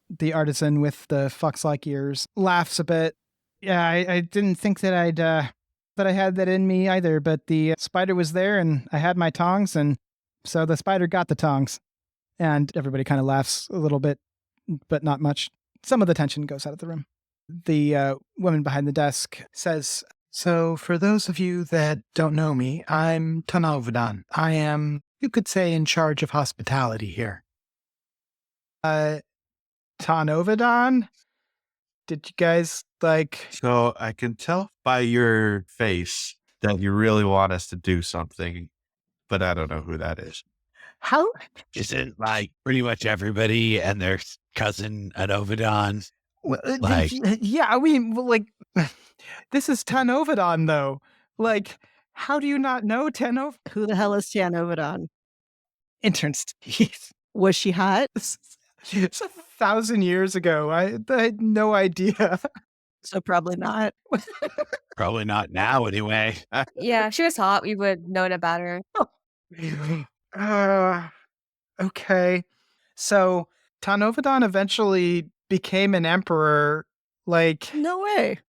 The artisan with the fox-like ears laughs a bit. "Yeah, I didn't think that I had that in me either, but the spider was there and I had my tongs, and so the spider got the tongs." And everybody kind of laughs a little bit, but not much. Some of the tension goes out of the room. The woman behind the desk says, So, for those of you that don't know me, I'm Tanovadan. I am, you could say, in charge of hospitality here. "Tanovadan? Did you guys, So I can tell by your face that you really want us to do something, but I don't know who that is. How? Isn't like pretty much everybody and their cousin Tanovadan? Well, Like- Yeah, I mean, this is Tanovadan, though. How do you not know Tanovadan? Who the hell is Tanovadan? Intern's teeth. Was she hot? It's 1,000 years ago. I had no idea. So probably not. Probably not now, anyway. Yeah, if she was hot, we would have known about her. Okay. So Tanovadan eventually became an emperor. Like, No way.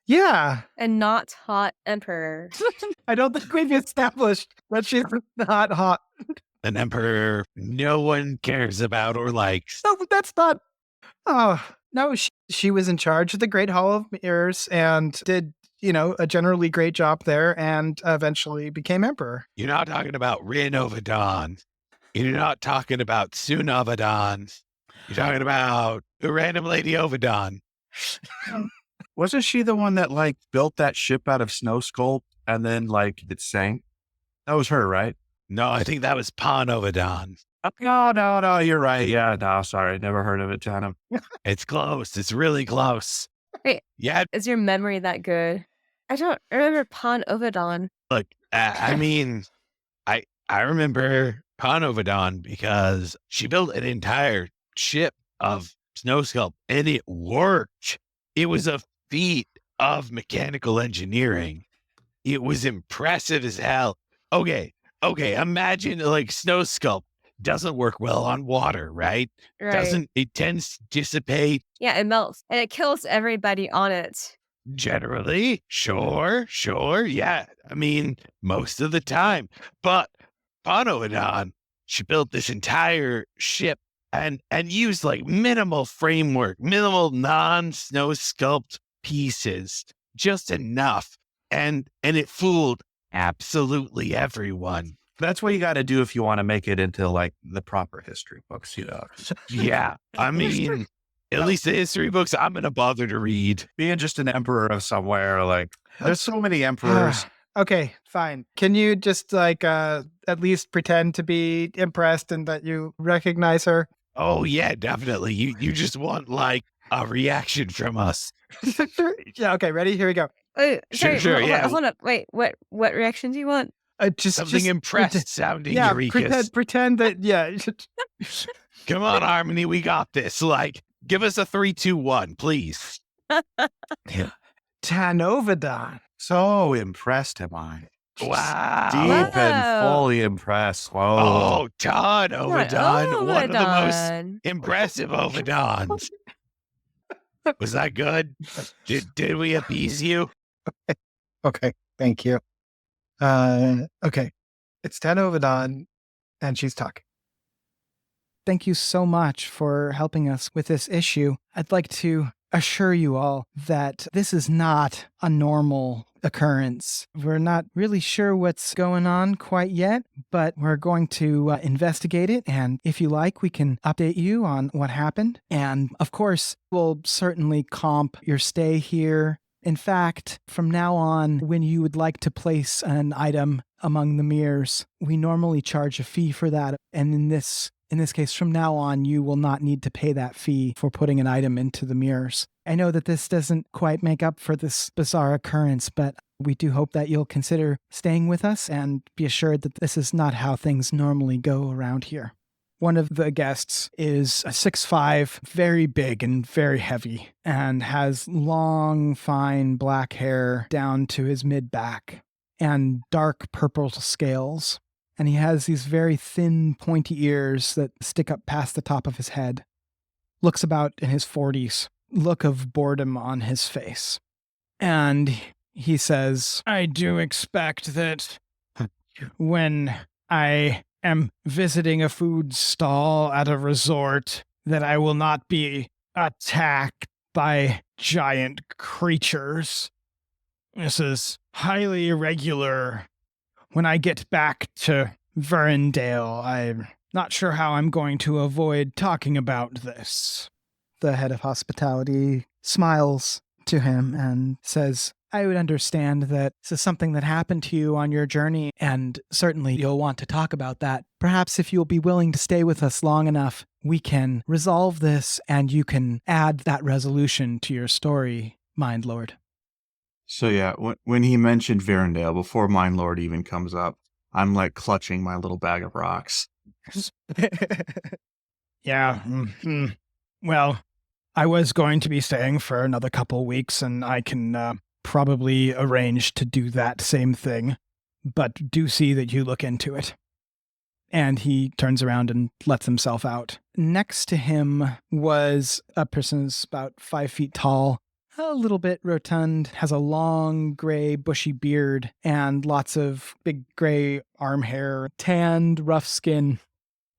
yeah. And not hot emperor. I don't think we've established that she's not hot. An emperor no one cares about or likes. No, that's not. Oh, no, she was in charge of the Great Hall of Mirrors and did, a generally great job there and eventually became emperor. You're not talking about Renovadan. You're not talking about Sunavadan. You're talking about the random lady Ovadan. Wasn't she the one that like built that ship out of snow sculpt and then like it sank? That was her, right? No, I think that was Panovadan. No, you're right. Yeah, no, sorry. Never heard of it, Tanam. It's close. It's really close. Wait. Yeah, Is your memory that good? I don't remember Pon Ovadan. look, I mean, I remember Panovadan because she built an entire ship of snow sculpt and it worked. It was a feat of mechanical engineering. It was impressive as hell. Okay, imagine like snow sculpt doesn't work well on water, right? Right. It tends to dissipate Yeah, it melts. And it kills everybody on it. generally. Sure. Yeah. I mean, most of the time. But Panovadan, she built this entire ship and used like minimal framework, minimal non-snow sculpt pieces, just enough. And it fooled absolutely everyone. That's what you got to do if you want to make it into like the proper history books, Yeah. I mean, at least the history books I'm going to bother to read. Being just an emperor of somewhere, like there's so many emperors. Okay, fine. Can you just like at least pretend to be impressed and that you recognize her? Oh, yeah, definitely. You just want like a reaction from us. Yeah, okay, ready? Here we go. Wait, Sure, sorry, yeah. Hold up. Wait, what reaction do you want? Something impressed sounding, Yeah, Urekas. pretend that, yeah. Come on, Harmony, we got this. Like, give us a 3, 2, 1, please. Tanovadan. So impressed am I. Wow. Deep and Wow. fully impressed. Whoa. Oh, Tanovadan, one of the most Ovadan. impressive Ovadans. Was that good? Did we appease you? Okay, thank you. Okay. It's Tanovadan, and she's talking. Thank you so much for helping us with this issue. I'd like to assure you all that this is not a normal occurrence. We're not really sure what's going on quite yet, but we're going to investigate it. And if you like, we can update you on what happened. And of course, we'll certainly comp your stay here. In fact, from now on, when you would like to place an item among the mirrors, we normally charge a fee for that. And in this case, from now on, you will not need to pay that fee for putting an item into the mirrors. I know that this doesn't quite make up for this bizarre occurrence, but we do hope that you'll consider staying with us and be assured that this is not how things normally go around here. One of the guests is a 6'5", very big and very heavy, and has long, fine black hair down to his mid-back, and dark purple scales. And he has these very thin, pointy ears that stick up past the top of his head. Looks about in his 40s, look of boredom on his face. And he says, I do expect that when I am visiting a food stall at a resort, that I will not be attacked by giant creatures. This is highly irregular. When I get back to Verendale, I'm not sure how I'm going to avoid talking about this. The head of hospitality smiles to him and says, I would understand that this is something that happened to you on your journey, and certainly you'll want to talk about that. Perhaps if you'll be willing to stay with us long enough, we can resolve this and you can add that resolution to your story, Mindlord. So yeah, when he mentioned Verendale, before Mindlord even comes up, I'm like clutching my little bag of rocks. Yeah. Well, I was going to be staying for another couple weeks, and I can probably arrange to do that same thing. But do see that you look into it. And he turns around and lets himself out. Next to him was a person who's about 5 feet tall, a little bit rotund, has a long gray bushy beard and lots of big gray arm hair, tanned, rough skin.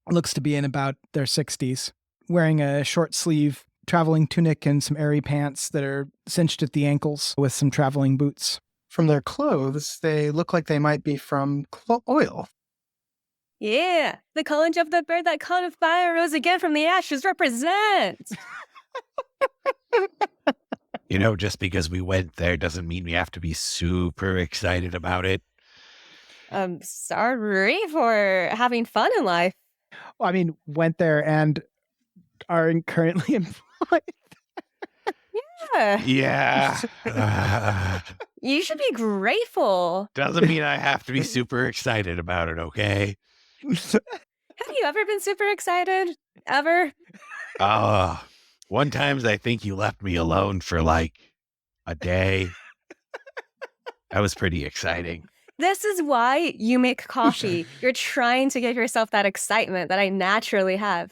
Looks to be in about their 60s, wearing a short sleeve traveling tunic and some airy pants that are cinched at the ankles with some traveling boots. From their clothes, they look like they might be from oil. Yeah, the college of the bird that caught a fire rose again from the ashes represents. You know, just because we went there doesn't mean we have to be super excited about it. Sorry for having fun in life. Well, I mean, went there and are currently employed. Yeah, Yeah. you should be grateful. Doesn't mean I have to be super excited about it, okay? Have you ever been super excited? Ever? One time I think you left me alone for like a day. That was pretty exciting. This is why you make coffee. You're trying to give yourself that excitement that I naturally have.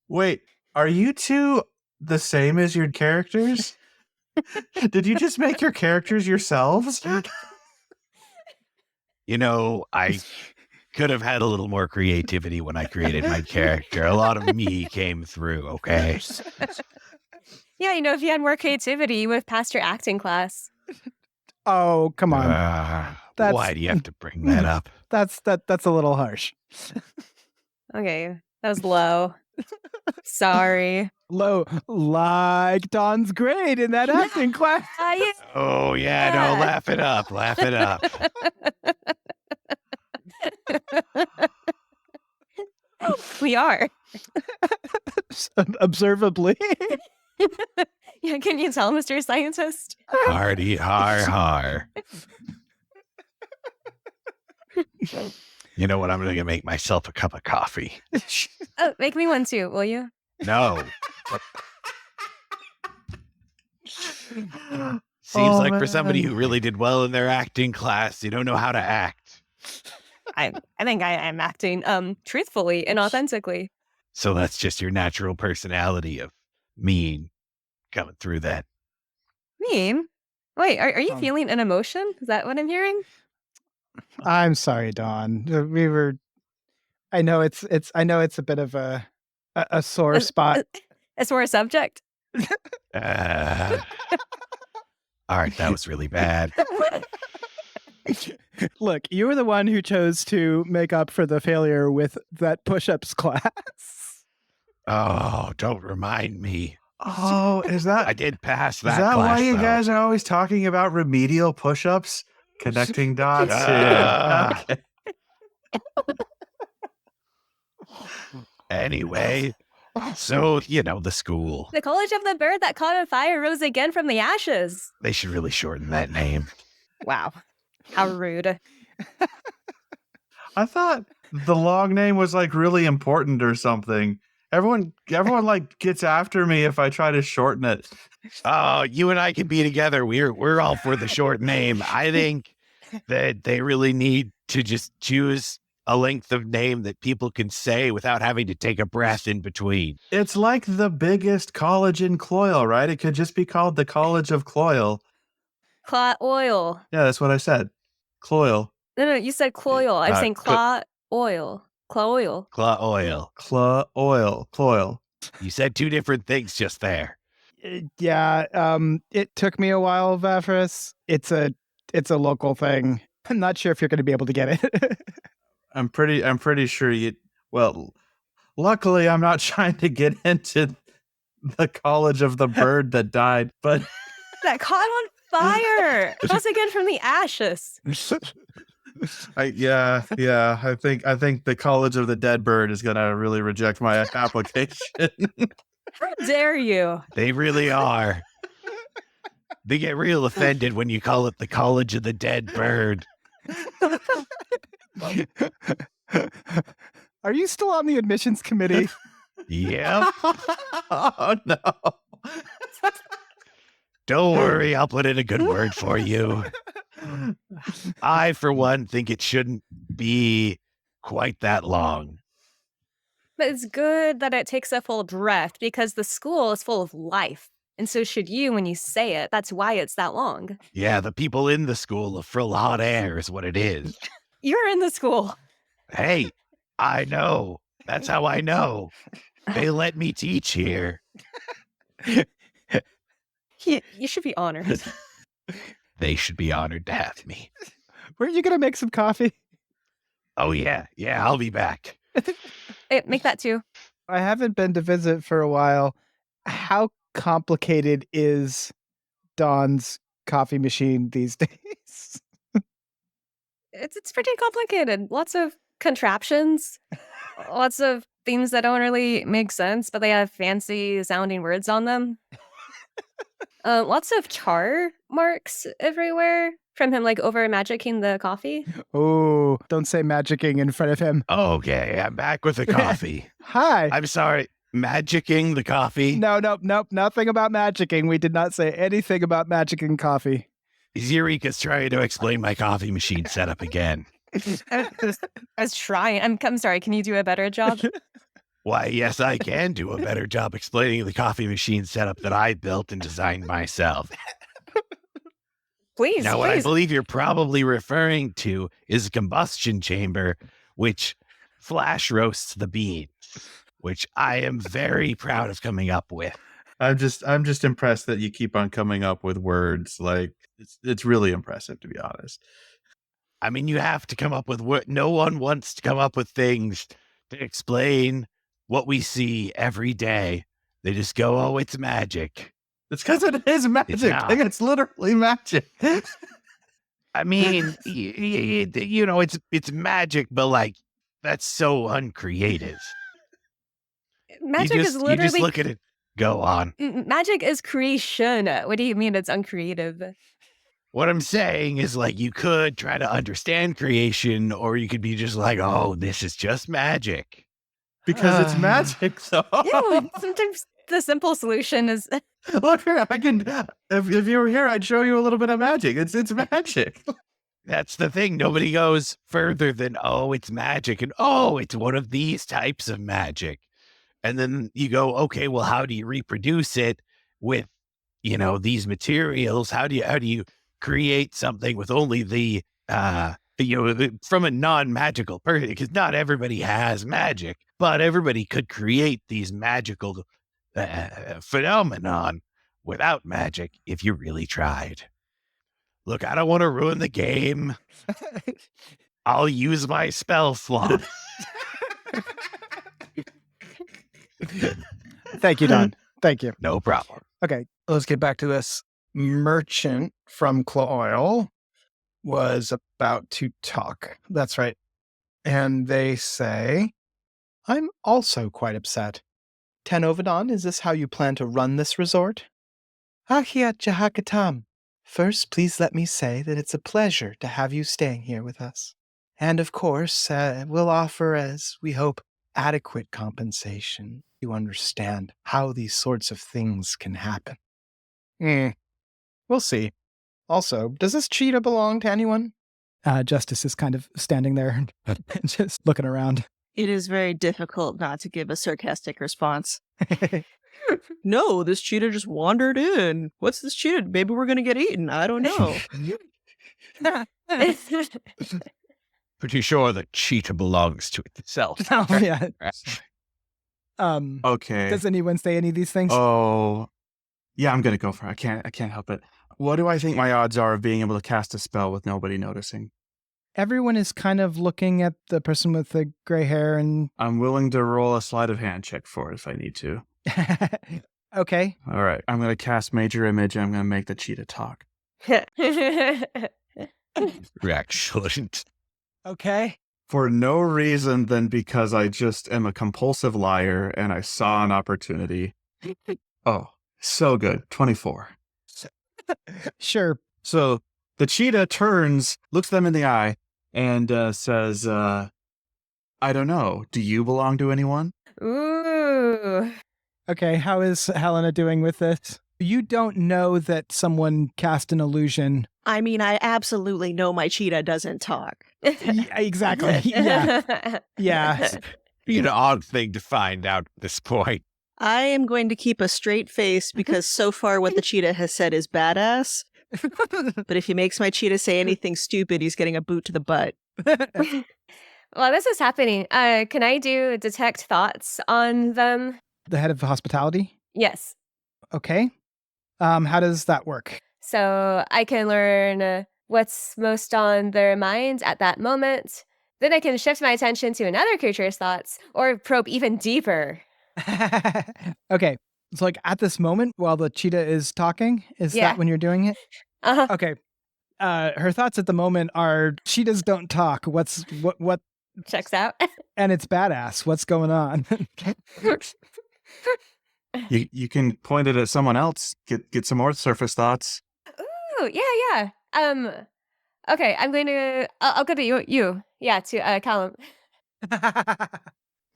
Wait, are you two the same as your characters? Did you just make your characters yourselves? You know, I could have had a little more creativity when I created my character. A lot of me came through, okay? Yeah, you know, if you had more creativity, you would have passed your acting class. Oh, come on. That's- Why do you have to bring that up? That's a little harsh. Okay, that was low. Sorry. Low, like Don's grade in that acting class. Yeah. Oh, yeah, no, laugh it up. Laugh it up. We are. Observably. Yeah, can you tell, Mr. Scientist? Hardy, har. You know what? I'm going to make myself a cup of coffee. Oh, make me one too, will you? No. Seems like for somebody who really did well in their acting class, you don't know how to act. I think I am acting truthfully and authentically. So that's just your natural personality of mean coming through that. Mean? Wait, are you feeling an emotion? Is that what I'm hearing? I'm sorry, Dawn. We were. I know it's a bit of a sore spot. A sore subject? All right, that was really bad. Look, you were the one who chose to make up for the failure with that push-ups class. Oh, don't remind me. Oh, I did pass that. Is that class, why you though. guys are always talking about remedial push-ups? Connecting dots. Okay. Anyway, so, you know, the school. The college of the bird that caught on fire rose again from the ashes. They should really shorten that name. Wow. How rude. I thought the long name was like really important or something. Everyone like gets after me if I try to shorten it. Oh, you and I can be together. We're all for the short name. I think that they really need to just choose a length of name that people can say without having to take a breath in between. It's like the biggest college in Cloyle, right? It could just be called the College of Cloyle. Claw oil. Yeah, that's what I said. Cloyle. No, you said cloyle. I'm saying claw oil. Claw oil. Claw oil. Cloyle. Cloyle. You said two different things just there. Yeah, it took me a while, Vafris. It's a local thing. I'm not sure if you're going to be able to get it. I'm pretty sure you. Well, luckily, I'm not trying to get into the College of the Bird that died, but That caught on fire. Rose again from the ashes. I think the College of the Dead Bird is gonna really reject my application. How dare you? They really are. They get real offended when you call it the College of the Dead Bird. Are you still on the admissions committee? Yep. Oh no. Don't worry, I'll put in a good word for you. I, for one, think it shouldn't be quite that long. But it's good that it takes a full breath because the school is full of life. And so should you when you say it. That's why it's that long. Yeah, the people in the school are full of hot air is what it is. You're in the school. Hey, I know. That's how I know. They let me teach here. You should be honored. They should be honored to have me. Weren't you going to make some coffee? Oh, yeah. Yeah, I'll be back. Make that too. I haven't been to visit for a while. How complicated is Dawn's coffee machine these days? It's pretty complicated. Lots of contraptions. Lots of things that don't really make sense, but they have fancy sounding words on them. Lots of char marks everywhere from him, like over magicking the coffee. Oh, don't say magicking in front of him. Okay, I'm back with the coffee. Hi. I'm sorry, magicking the coffee? No, nothing about magicking. We did not say anything about magicking coffee. Urekas trying to explain my coffee machine setup again. I was trying. I'm sorry. Can you do a better job? Why, yes, I can do a better job explaining the coffee machine setup that I built and designed myself. Please, Now, what I please. believe you're probably referring to is a combustion chamber, which flash roasts the beans, which I am very proud of coming up with. I'm just impressed that you keep on coming up with words. Like it's really impressive, to be honest. I mean, you have to come up with no one wants to come up with things to explain what we see every day. They just go, oh, it's magic. It's because it is magic. It's not. Like, it's literally magic. I mean, you know, it's magic, but like, that's so uncreative. Magic you is just literally look at it. Go on. magic is creation. What do you mean it's uncreative? What I'm saying is, like, you could try to understand creation, or you could be just like, oh, this is just magic. Because it's magic, so. Yeah, sometimes the simple solution is Look here, I can. If you were here, I'd show you a little bit of magic. It's magic. That's the thing. Nobody goes further than, oh, it's magic, and oh, it's one of these types of magic. And then you go, okay, well, how do you reproduce it with, you know, these materials? How do you create something with only the from a non-magical person? Because not everybody has magic, but everybody could create these magical phenomenon without magic if you really tried. Look, I don't want to ruin the game. I'll use my spell slot. Thank you, Don. Thank you. No problem. Okay, let's get back to this. Merchant from Cloil was about to talk. That's right. And they say, I'm also quite upset. Tanovadan, is this how you plan to run this resort? Ahiat Jahakatam. First, please let me say that it's a pleasure to have you staying here with us. And of course, we'll offer, as we hope, adequate compensation to understand how these sorts of things can happen. We'll see. Also, does this cheetah belong to anyone? Justice is kind of standing there and just looking around. It is very difficult not to give a sarcastic response. No, this cheetah just wandered in. What's this cheetah? Maybe we're going to get eaten. I don't know. Pretty sure the cheetah belongs to itself. Oh, yeah. Okay. Does anyone say any of these things? Oh, yeah, I'm gonna go for it. I can't help it. What do I think my odds are of being able to cast a spell with nobody noticing? Everyone is kind of looking at the person with the gray hair and... I'm willing to roll a sleight of hand check for it if I need to. Okay. All right, I'm gonna cast Major Image and I'm gonna make the cheetah talk. Excellent. Okay. For no reason than because I just am a compulsive liar and I saw an opportunity. Oh, so good. 24. Sure. So the cheetah turns, looks them in the eye, and says, I don't know. Do you belong to anyone? Ooh. Okay, how is Hellena doing with this? You don't know that someone cast an illusion. I mean, I absolutely know my cheetah doesn't talk. Yeah, exactly. Yeah. Be an odd thing to find out at this point. I am going to keep a straight face because so far what the cheetah has said is badass. But if he makes my cheetah say anything stupid, he's getting a boot to the butt. While this is happening, can I do detect thoughts on them? The head of hospitality? Yes. Okay. How does that work? So I can learn what's most on their mind at that moment. Then I can shift my attention to another creature's thoughts or probe even deeper. Okay. It's like at this moment while the cheetah is talking, is Yeah. that when you're doing it? Uh-huh. Okay. Her thoughts at the moment are cheetahs don't talk. What Checks out. and it's badass. What's going on? You can point it at someone else. Get some more surface thoughts. Ooh, yeah. Okay, I'm going to. I'll go to you. Yeah, to Callum.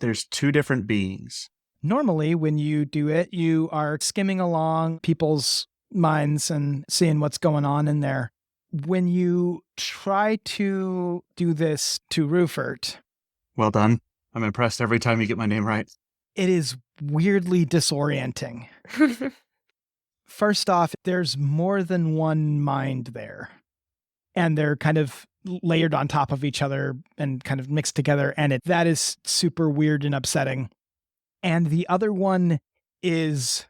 There's two different beings. Normally, when you do it, you are skimming along people's minds and seeing what's going on in there. When you try to do this to Ruffort, Well done. I'm impressed every time you get my name right. it is weirdly disorienting. First off, there's more than one mind there. And they're kind of layered on top of each other and kind of mixed together. And that is super weird and upsetting. And the other one is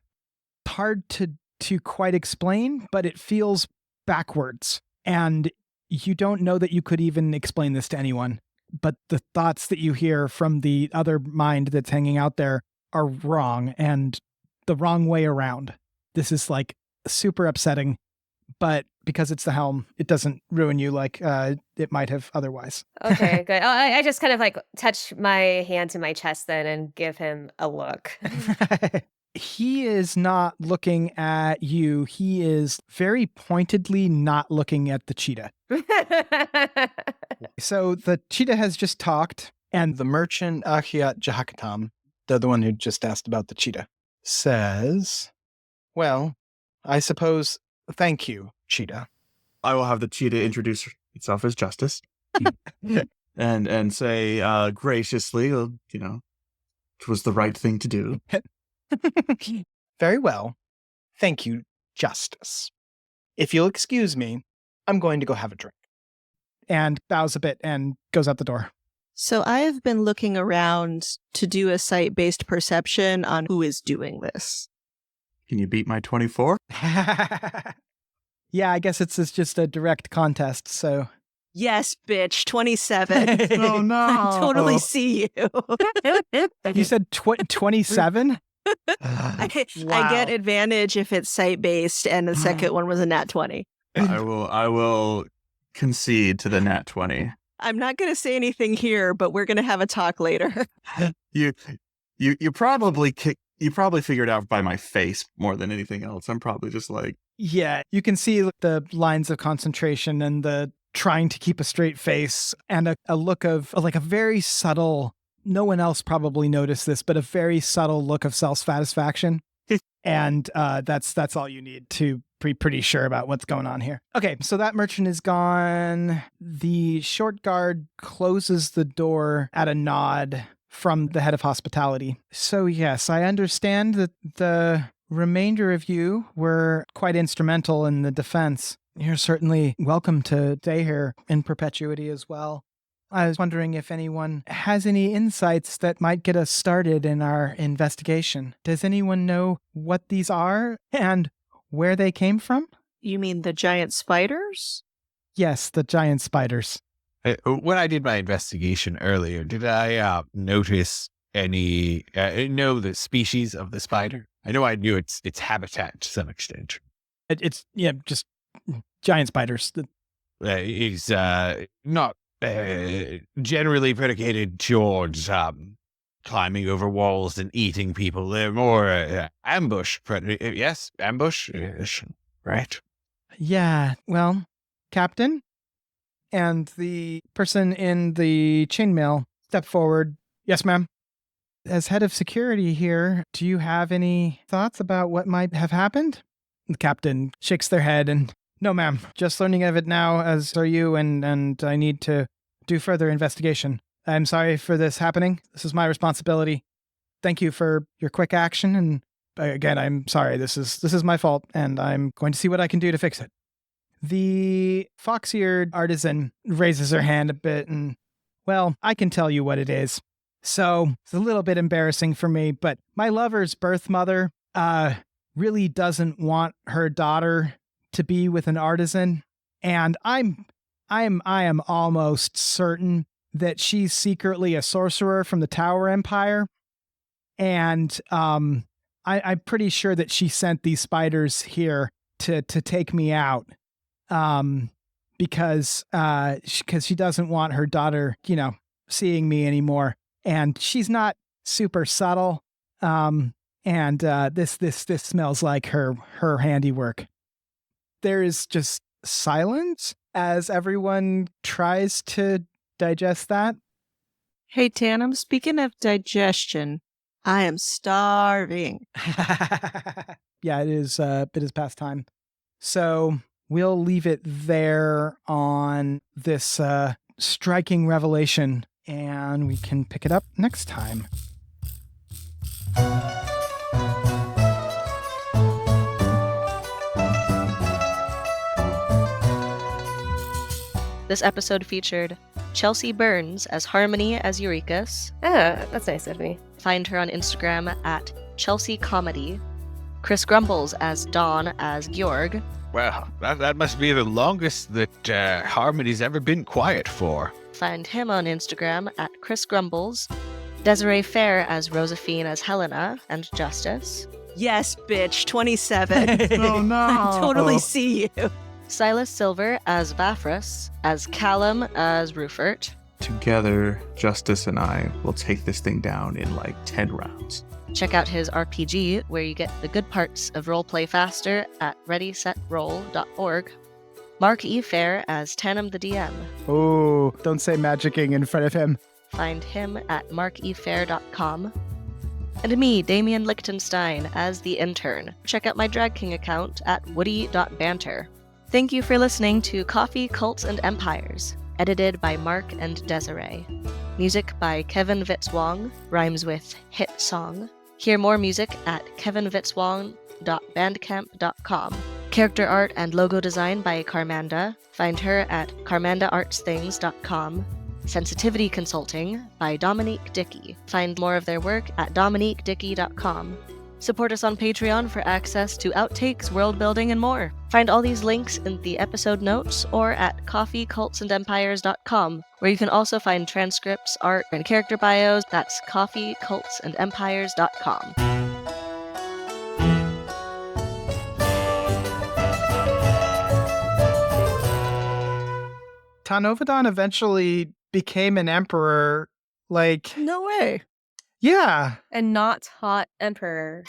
hard to quite explain, but it feels backwards. And you don't know that you could even explain this to anyone. But the thoughts that you hear from the other mind that's hanging out there are wrong and the wrong way around. This is like super upsetting, but because it's the helm, it doesn't ruin you like it might have otherwise. Okay, good. I just kind of like touch my hand to my chest then and give him a look. He is not looking at you. He is very pointedly not looking at the cheetah. So the cheetah has just talked, and The merchant Ahiat Jahakatam, the one who just asked about the cheetah, says, well, I suppose, thank you, cheetah. I will have the cheetah introduce itself as Justice. and say graciously, it was the right thing to do. Very well. Thank you, Justice. If you'll excuse me, I'm going to go have a drink. and bows a bit and goes out the door. So I have been looking around to do a site-based perception on who is doing this. Can you beat my 24? Yeah, I guess it's just a direct contest, so. Yes, bitch, 27. Oh, no. I totally see you. You said 27? I get advantage if it's site-based, and the second one was a nat 20. I will concede to the nat 20. I'm not going to say anything here, but we're going to have a talk later. You probably figured out by my face more than anything else. I'm probably just like, Yeah, you can see the lines of concentration and the trying to keep a straight face and a look of like a very subtle, no one else probably noticed this, but a very subtle look of self-satisfaction. And that's all you need to be pretty sure about what's going on here. Okay, so that merchant is gone. The short guard closes the door at a nod from the head of hospitality. So yes, I understand that the remainder of you were quite instrumental in the defense. You're certainly welcome to stay here in perpetuity as well. I was wondering if anyone has any insights that might get us started in our investigation. Does anyone know what these are and where they came from? You mean the giant spiders? Yes, the giant spiders. When I did my investigation earlier, did I notice any, know the species of the spider? I know I knew its habitat to some extent. It's just giant spiders. He's not generally predicated towards climbing over walls and eating people. They're more ambush. Yes, ambush. Right. Yeah, well, Captain, and the person in the chainmail step forward. Yes, ma'am. As head of security here, do you have any thoughts about what might have happened? The captain shakes their head and, no, ma'am. Just learning of it now, as are you, and I need to do further investigation. I'm sorry for this happening. This is my responsibility. Thank you for your quick action, and again, I'm sorry. This is my fault, and I'm going to see what I can do to fix it. The fox-eared artisan raises her hand a bit and, well, I can tell you what it is. So it's a little bit embarrassing for me, but my lover's birth mother really doesn't want her daughter to be with an artisan, and I am almost certain that she's secretly a sorcerer from the Tower Empire, and I'm pretty sure that she sent these spiders here to take me out, because she doesn't want her daughter, seeing me anymore. And she's not super subtle. And this smells like her handiwork. There is just silence as everyone tries to digest that. Hey, Tanam, speaking of digestion, I am starving. Yeah, it is past time. So we'll leave it there on this striking revelation, and we can pick it up next time. This episode featured Chelsea Burns as Harmony as Urekas. Ah, that's nice of me. Find her on Instagram at Chelsea Comedy. Chris Grumbles as Dawn as Georg. Well, that must be the longest that Harmony's ever been quiet for. Find him on Instagram at Chris Grumbles. Desiree Phair as Rozafeen as Hellena and Justice. Yes, bitch, 27. Oh, no. I totally see you. Silas Silver as Vafrus, as Callum as Ruffort. Together, Justice and I will take this thing down in like 10 rounds. Check out his RPG, where you get the good parts of roleplay faster at readysetroll.org. Mark E. Phair as Tanam the DM. Oh, don't say magicking in front of him. Find him at markephair.com. And me, Damian Lichtenstein, as the Intern. Check out my Drag King account at woody.banter. Thank you for listening to Coffee, Cults, and Empires, edited by Mark and Desiree. Music by Kevin Vitzwong, rhymes with hit song. Hear more music at kevinvitzwong.bandcamp.com. Character art and logo design by Carmanda. Find her at carmandaartsthings.com. Sensitivity consulting by Dominique Dickey. Find more of their work at dominiquedickey.com. Support us on Patreon for access to outtakes, world building, and more. Find all these links in the episode notes or at coffeecultsandempires.com, where you can also find transcripts, art, and character bios. That's coffeecultsandempires.com. Tanovadan eventually became an emperor. No way. Yeah. And not hot emperor.